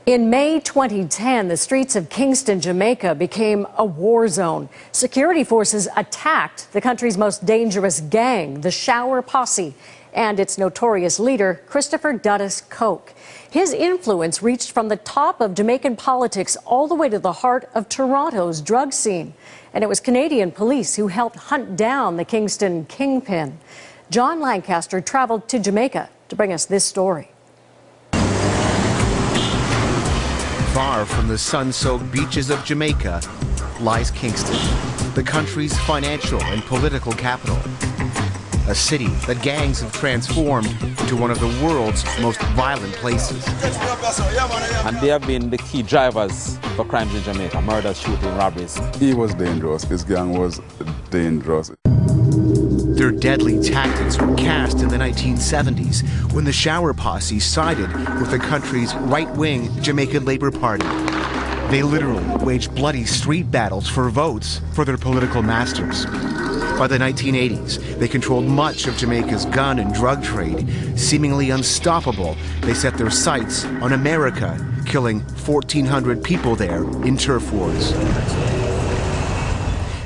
In May 2010, the streets of Kingston, Jamaica became a war zone. Security forces attacked the country's most dangerous gang, the Shower Posse, and its notorious leader, Christopher Dudus Coke. His influence reached from the top of Jamaican politics all the way to the heart of Toronto's drug scene. And it was Canadian police who helped hunt down the Kingston kingpin. John Lancaster traveled to Jamaica to bring us this story. Far from the sun-soaked beaches of Jamaica lies Kingston, the country's financial and political capital. A city that gangs have transformed into one of the world's most violent places. And they have been the key drivers for crimes in Jamaica, murders, shooting, robberies. He was dangerous. His gang was dangerous. Their deadly tactics were cast in the 1970s when the Shower Posse sided with the country's right-wing Jamaican Labour Party. They literally waged bloody street battles for votes for their political masters. By the 1980s, they controlled much of Jamaica's gun and drug trade. Seemingly unstoppable, they set their sights on America, killing 1,400 people there in turf wars.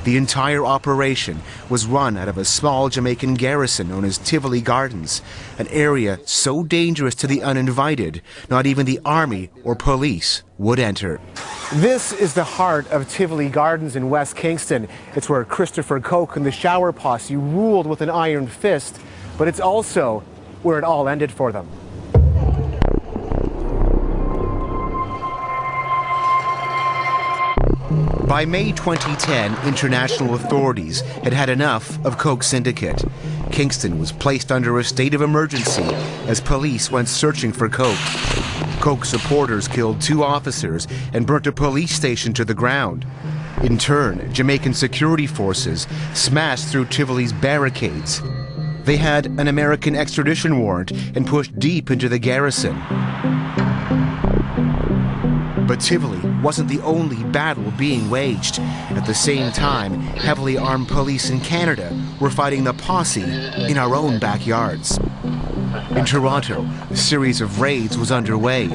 The entire operation was run out of a small Jamaican garrison known as Tivoli Gardens, an area so dangerous to the uninvited, not even the army or police would enter. This is the heart of Tivoli Gardens in West Kingston. It's where Christopher Coke and the Shower Posse ruled with an iron fist, but it's also where it all ended for them. By May 2010, international authorities had had enough of Coke's syndicate. Kingston was placed under a state of emergency as police went searching for Coke. Coke supporters killed 2 officers and burnt a police station to the ground. In turn, Jamaican security forces smashed through Tivoli's barricades. They had an American extradition warrant and pushed deep into the garrison. But Tivoli wasn't the only battle being waged. At the same time, heavily armed police in Canada were fighting the posse in our own backyards. In Toronto, a series of raids was underway.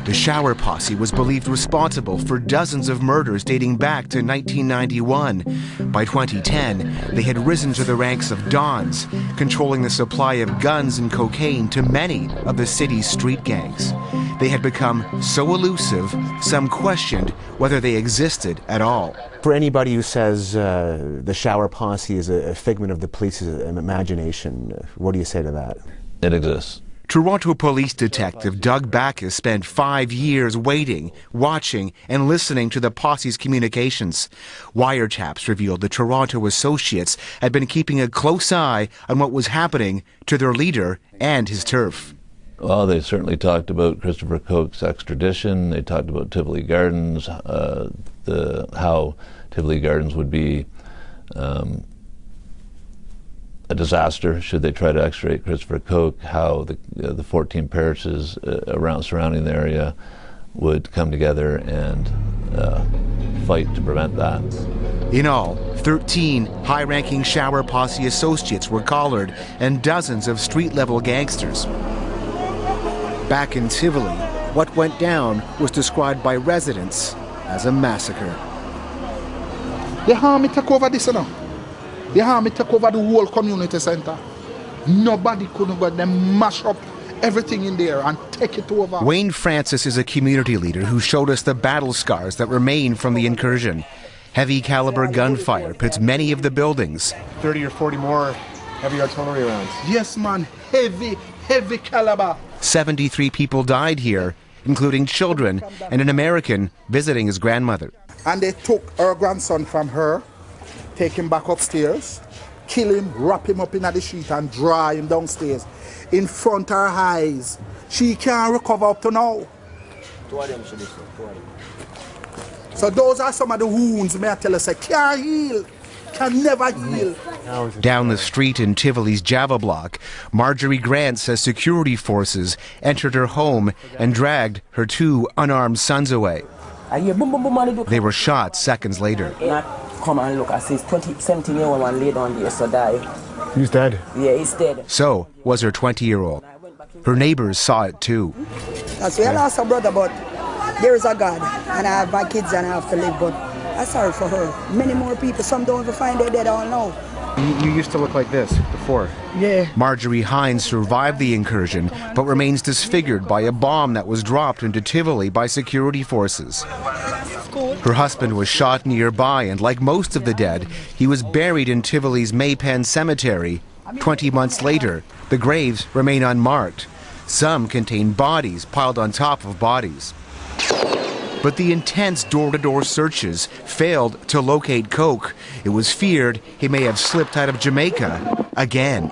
The Shower Posse was believed responsible for dozens of murders dating back to 1991. By 2010, they had risen to the ranks of Dons, controlling the supply of guns and cocaine to many of the city's street gangs. They had become so elusive, some questioned whether they existed at all. For anybody who says the Shower Posse is a figment of the police's imagination, what do you say to that? It exists. Toronto police detective Doug Backus spent 5 years waiting, watching, and listening to the posse's communications. Wiretaps revealed the Toronto associates had been keeping a close eye on what was happening to their leader and his turf. Well, they certainly talked about Christopher Coke's extradition. They talked about Tivoli Gardens, how Tivoli Gardens would be a disaster should they try to extradite Christopher Coke, how the 14 parishes surrounding the area would come together and fight to prevent that. In all, 13 high-ranking Shower Posse associates were collared and dozens of street-level gangsters. Back in Tivoli, what went down was described by residents as a massacre. The army took over this now. The army took over the whole community center. Nobody could but them mash up everything in there and take it over. Wayne Francis is a community leader who showed us the battle scars that remain from the incursion. Heavy caliber gunfire pits many of the buildings. 30 or 40 more heavy artillery rounds. Yes, man. Heavy caliber. 73 people died here, including children and an American visiting his grandmother. And they took her grandson from her, take him back upstairs, kill him, wrap him up in the sheet and dry him downstairs in front of her eyes. She can't recover up to now. So those are some of the wounds, may I tell us, can't heal, can never heal. Down the street in Tivoli's Java block, Marjorie Grant says security forces entered her home and dragged her 2 unarmed sons away. They were shot seconds later. Come and look, I see 17-year-old one laid on there, so die. He's dead? Yeah, he's dead. So was her 20-year-old. Her neighbors saw it too. That's where I lost a brother, but there is a God, and I have my kids and I have to live, but I'm sorry for her. Many more people, some don't even find their dead, I don't know. You used to look like this before. Yeah. Marjorie Hines survived the incursion, but remains disfigured by a bomb that was dropped into Tivoli by security forces. Her husband was shot nearby, and like most of the dead, he was buried in Tivoli's Maypen Cemetery. 20 months later, the graves remain unmarked. Some contain bodies piled on top of bodies. But the intense door-to-door searches failed to locate Coke. It was feared he may have slipped out of Jamaica again.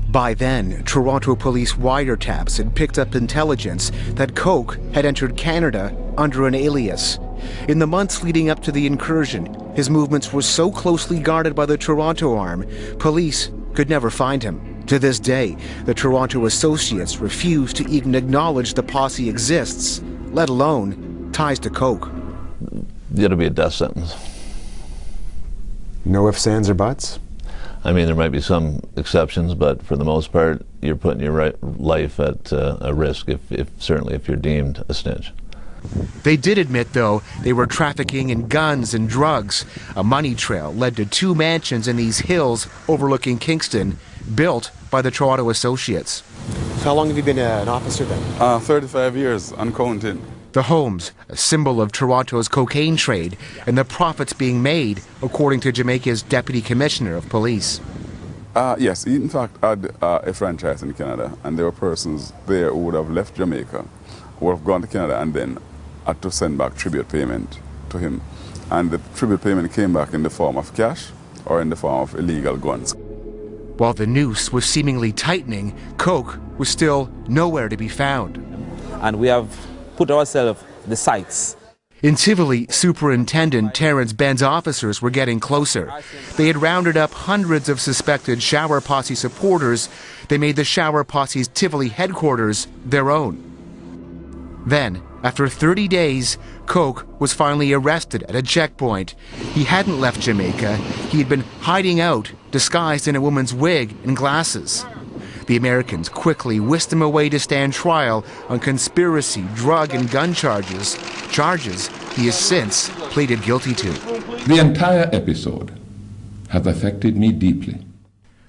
By then, Toronto police wiretaps had picked up intelligence that Coke had entered Canada under an alias. In the months leading up to the incursion, his movements were so closely guarded by the Toronto arm, police could never find him. To this day, the Toronto associates refuse to even acknowledge the posse exists, let alone ties to Coke. It'll be a death sentence. No ifs, ands, or buts? I mean, there might be some exceptions, but for the most part, you're putting your life at a risk, certainly if you're deemed a snitch. They did admit, though, they were trafficking in guns and drugs. A money trail led to 2 mansions in these hills overlooking Kingston, built by the Toronto associates. So how long have you been an officer then? 35 years and counting. The homes, a symbol of Toronto's cocaine trade and the profits being made, according to Jamaica's Deputy Commissioner of Police. Yes, he in fact had a franchise in Canada, and there were persons there who would have left Jamaica, would have gone to Canada, and then had to send back tribute payment to him. And the tribute payment came back in the form of cash or in the form of illegal guns. While the noose was seemingly tightening, Coke was still nowhere to be found. And we have put ourselves the sights. In Tivoli, Superintendent Terrence Ben's officers were getting closer. They had rounded up hundreds of suspected Shower Posse supporters. They made the Shower Posse's Tivoli headquarters their own. Then, after 30 days, Coke was finally arrested at a checkpoint. He hadn't left Jamaica. He had been hiding out, disguised in a woman's wig and glasses. The Americans quickly whisked him away to stand trial on conspiracy, drug, and gun charges he has since pleaded guilty to. The entire episode has affected me deeply.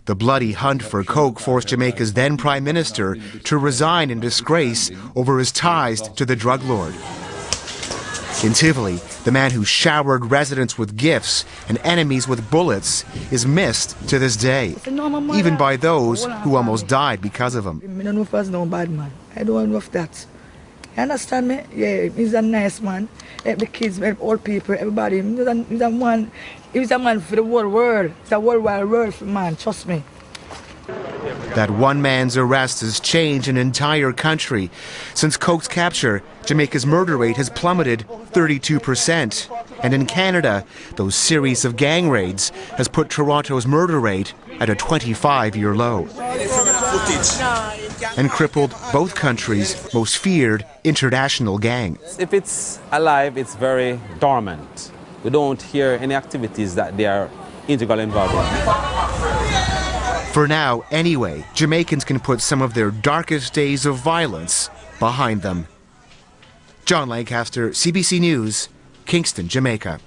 The bloody hunt for Coke forced Jamaica's then Prime Minister to resign in disgrace over his ties to the drug lord. In Tivoli, the man who showered residents with gifts and enemies with bullets is missed to this day, even by those who almost died because of him. I don't know if I was no bad man. I don't know if that. You understand me? Yeah, he's a nice man. Help the kids, help old people, everybody. He's a man for the whole world. It's a worldwide world for man, trust me. That one man's arrest has changed an entire country. Since Coke's capture, Jamaica's murder rate has plummeted 32%. And in Canada, those series of gang raids has put Toronto's murder rate at a 25-year low. And crippled both countries' most feared international gang. If it's alive, it's very dormant. We don't hear any activities that they are integral involved in. For now, anyway, Jamaicans can put some of their darkest days of violence behind them. John Lancaster, CBC News, Kingston, Jamaica.